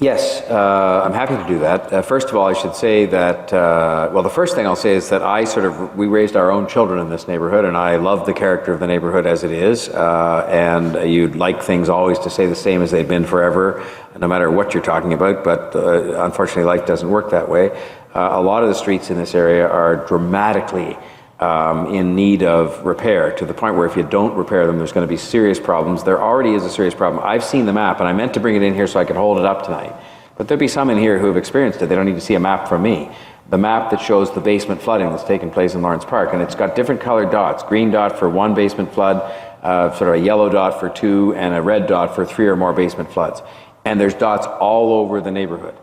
Yes, I'm happy to do that. First of all, I should say that, well, the first thing I'll say is that we raised our own children in this neighborhood, and I love the character of the neighborhood as it is, and you'd like things always to stay the same as they've been forever, no matter what you're talking about, but unfortunately life doesn't work that way. A lot of the streets in this area are dramatically in need of repair, to the point where if you don't repair them, there's going to be serious problems. There already is a serious problem. I've seen the map, and I meant to bring it in here so I could hold it up tonight. But there'll be some in here who have experienced it. They don't need to see a map from me. The map that shows the basement flooding that's taken place in Lawrence Park, and it's got different colored dots. Green dot for one basement flood, sort of a yellow dot for two, and a red dot for 3 or more basement floods. And there's dots all over the neighborhood.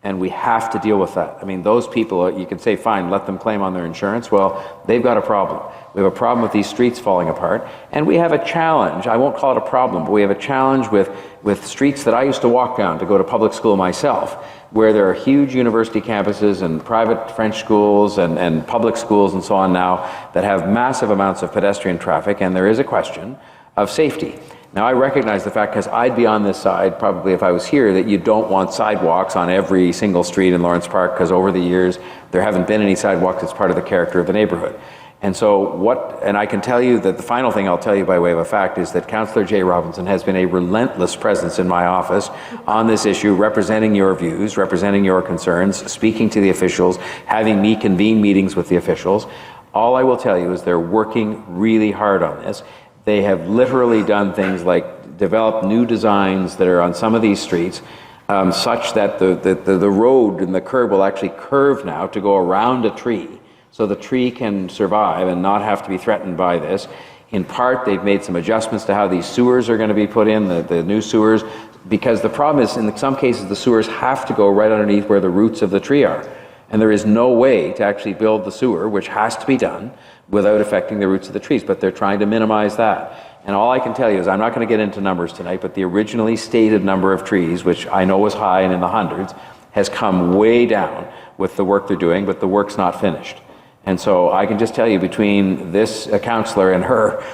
And we have to deal with that. I mean, those people, you can say, fine, let them claim on their insurance. Well, they've got a problem. We have a problem with these streets falling apart. And we have a challenge, I won't call it a problem, but we have a challenge with streets that I used to walk down to go to public school myself, where there are huge university campuses and private French schools and public schools and so on now that have massive amounts of pedestrian traffic, and there is a question of safety. Now, I recognize the fact, because I'd be on this side probably if I was here, that you don't want sidewalks on every single street in Lawrence Park, because over the years there haven't been any sidewalks. It's part of the character of the neighborhood. And so and I can tell you that the final thing I'll tell you by way of a fact is that Councillor Jay Robinson has been a relentless presence in my office on this issue, representing your views, representing your concerns, speaking to the officials, having me convene meetings with the officials. All I will tell you is they're working really hard on this. They have literally done things like develop new designs that are on some of these streets, such that the road and the curb will actually curve now to go around a tree, so the tree can survive and not have to be threatened by this. In part, they've made some adjustments to how these sewers are going to be put in, the new sewers, because the problem is, in some cases, the sewers have to go right underneath where the roots of the tree are. And there is no way to actually build the sewer, which has to be done, without affecting the roots of the trees, but they're trying to minimize that. And all I can tell you is, I'm not going to get into numbers tonight, but the originally stated number of trees, which I know was high and in the hundreds, has come way down with the work they're doing, but the work's not finished. And so I can just tell you, between this councillor and her,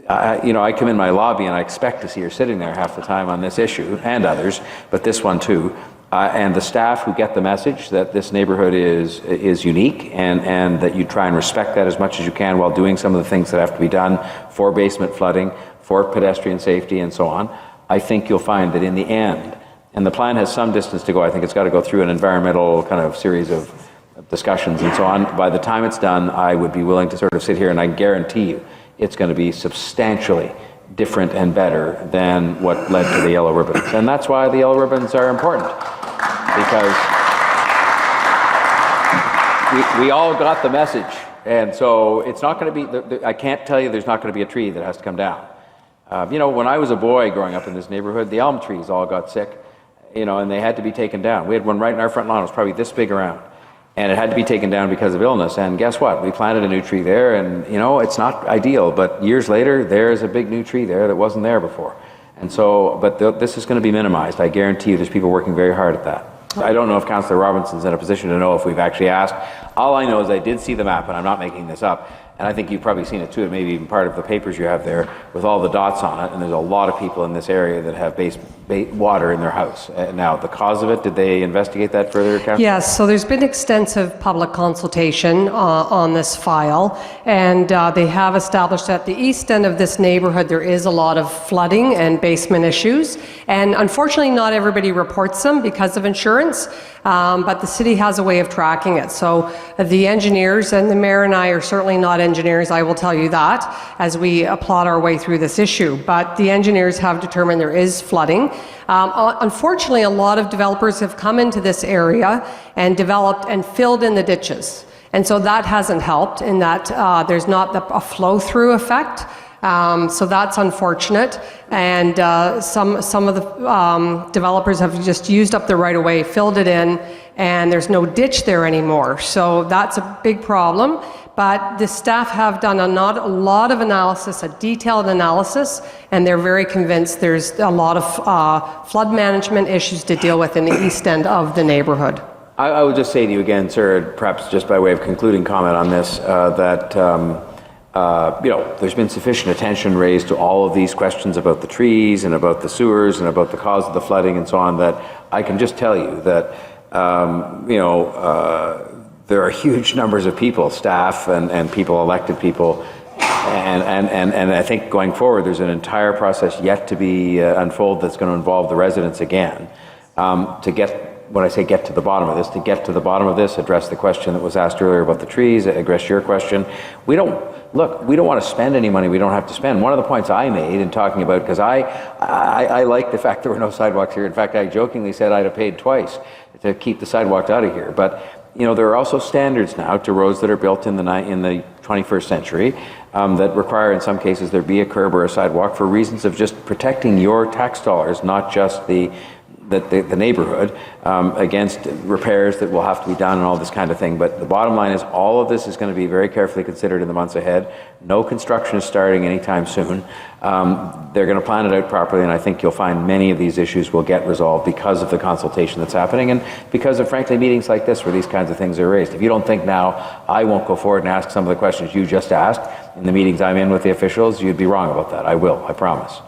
I come in my lobby and I expect to see her sitting there half the time on this issue, and others, but this one too. And the staff who get the message that this neighborhood is unique, and that you try and respect that as much as you can while doing some of the things that have to be done for basement flooding, for pedestrian safety and so on, I think you'll find that in the end, and the plan has some distance to go, I think it's got to go through an environmental kind of series of discussions and so on. By the time it's done, I would be willing to sort of sit here and I guarantee you it's going to be substantially different and better than what led to the yellow ribbons. And that's why the yellow ribbons are important, because we all got the message. And so it's not going to be, I can't tell you there's not going to be a tree that has to come down. When I was a boy growing up in this neighborhood, the elm trees all got sick, and they had to be taken down. We had one right in our front lawn. It was probably this big around. And it had to be taken down because of illness. And guess what? We planted a new tree there, and it's not ideal, but years later, there's a big new tree there that wasn't there before. And so, but this is going to be minimized. I guarantee you there's people working very hard at that. I don't know if Councillor Robinson's in a position to know if we've actually asked. All I know is I did see the map, and I'm not making this up. And I think you've probably seen it too, maybe even part of the papers you have there with all the dots on it. And there's a lot of people in this area that have water in their house. Now, the cause of it, did they investigate that further, Councillor? Yes, so there's been extensive public consultation on this file. And they have established that the east end of this neighborhood, there is a lot of flooding and basement issues. And unfortunately, not everybody reports them because of insurance. But the city has a way of tracking it. So the engineers, and the mayor and I are certainly not engineers, I will tell you that, as we plot our way through this issue. But the engineers have determined there is flooding. Unfortunately, a lot of developers have come into this area and developed and filled in the ditches. And so that hasn't helped in that there's not a flow-through effect. So that's unfortunate, and some of the developers have just used up the right-of-way, filled it in, and there's no ditch there anymore. So that's a big problem. But the staff have done a lot of analysis, a detailed analysis, and they're very convinced there's a lot of flood management issues to deal with in the east end of the neighborhood. I would just say to you again, sir, perhaps just by way of concluding comment on this, that there's been sufficient attention raised to all of these questions about the trees and about the sewers and about the cause of the flooding and so on, that I can just tell you that, there are huge numbers of people, staff and people, elected people, and I think going forward, there's an entire process yet to be unfold that's going to involve the residents again, to get, when I say get to the bottom of this, address the question that was asked earlier about the trees, address your question. We don't want to spend any money we don't have to spend. One of the points I made in talking about, because I like the fact there were no sidewalks here. In fact, I jokingly said I'd have paid twice to keep the sidewalks out of here. But there are also standards now to roads that are built in the 21st century that require, in some cases, there be a curb or a sidewalk for reasons of just protecting your tax dollars, not just the neighborhood, against repairs that will have to be done and all this kind of thing. But the bottom line is all of this is going to be very carefully considered in the months ahead. No construction is starting anytime soon. They're going to plan it out properly, and I think you'll find many of these issues will get resolved because of the consultation that's happening and because of, frankly, meetings like this where these kinds of things are raised. If you don't think now I won't go forward and ask some of the questions you just asked in the meetings I'm in with the officials, you'd be wrong about that. I will, I promise.